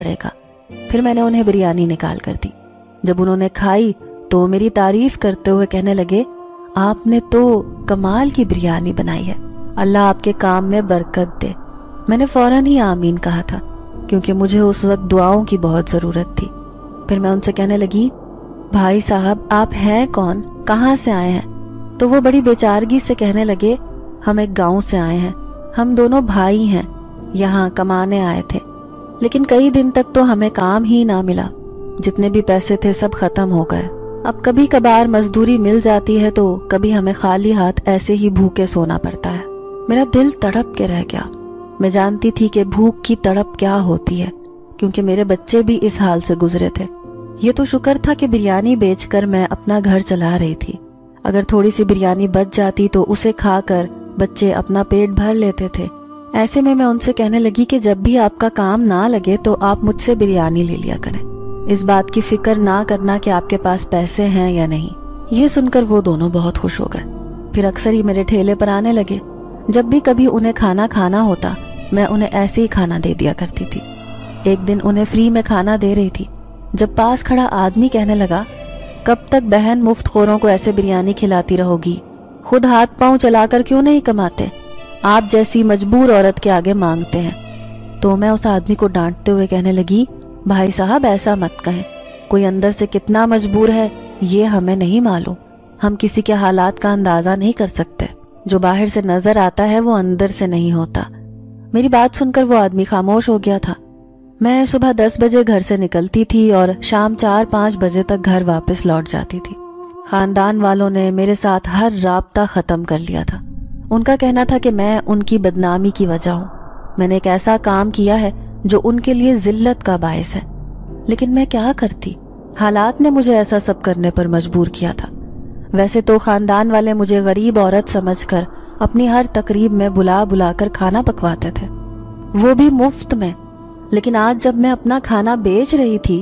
पड़ेगा। फिर मैंने उन्हें बिरयानी निकाल कर दी। जब उन्होंने खाई तो मेरी तारीफ करते हुए कहने लगे, आपने तो कमाल की बिरयानी बनाई है, अल्लाह आपके काम में बरकत दे। मैंने फौरन ही आमीन कहा था, क्योंकि मुझे उस वक्त दुआओं की बहुत ज़रूरत थी। फिर मैं उनसे कहने लगी, भाई साहब आप हैं कौन, कहाँ से आए हैं? तो वो बड़ी बेचारगी से कहने लगे, हम एक गांव से आए हैं, हम दोनों भाई हैं, यहाँ कमाने आए थे, लेकिन कई दिन तक तो हमें काम ही ना मिला, जितने भी पैसे थे सब खत्म हो गए। अब कभी कभार मजदूरी मिल जाती है तो कभी हमें खाली हाथ ऐसे ही भूखे सोना पड़ता है। मेरा दिल तड़प के रह गया। मैं जानती थी कि भूख की तड़प क्या होती है, क्योंकि मेरे बच्चे भी इस हाल से गुजरे थे। ये तो शुक्र था कि बिरयानी बेचकर मैं अपना घर चला रही थी। अगर थोड़ी सी बिरयानी बच जाती तो उसे खाकर बच्चे अपना पेट भर लेते थे। ऐसे में मैं उनसे कहने लगी कि जब भी आपका काम ना लगे तो आप मुझसे बिरयानी ले लिया करें, इस बात की फिक्र ना करना कि आपके पास पैसे हैं या नहीं। ये सुनकर वो दोनों बहुत खुश हो गए। फिर अक्सर ही मेरे ठेले पर आने लगे। जब भी कभी उन्हें खाना खाना होता मैं उन्हें ऐसे ही खाना दे दिया करती थी। एक दिन उन्हें फ्री में खाना दे रही थी, जब पास खड़ा आदमी कहने लगा, कब तक बहन मुफ्तखोरों को ऐसे बिरयानी खिलाती रहोगी, खुद हाथ पांव चलाकर क्यों नहीं कमाते, आप जैसी मजबूर औरत के आगे मांगते हैं। तो मैं उस आदमी को डांटते हुए कहने लगी, भाई साहब ऐसा मत कहें, कोई अंदर से कितना मजबूर है ये हमें नहीं मालूम, हम किसी के हालात का अंदाजा नहीं कर सकते, जो बाहर से नजर आता है वो अंदर से नहीं होता। मेरी बात सुनकर वो आदमी खामोश हो गया था। मैं सुबह 10 बजे घर से निकलती थी और शाम 4-5 बजे तक घर वापस लौट जाती थी। खानदान वालों ने मेरे साथ हर राब्ता खत्म कर लिया था। उनका कहना था कि मैं उनकी बदनामी की वजह हूँ, मैंने एक ऐसा काम किया है जो उनके लिए जिल्लत का बायस है। लेकिन मैं क्या करती, हालात ने मुझे ऐसा सब करने पर मजबूर किया था। वैसे तो खानदान वाले मुझे गरीब औरत समझकर अपनी हर तकरीब में बुला बुलाकर खाना पकवाते थे, वो भी मुफ्त में। लेकिन आज जब मैं अपना खाना बेच रही थी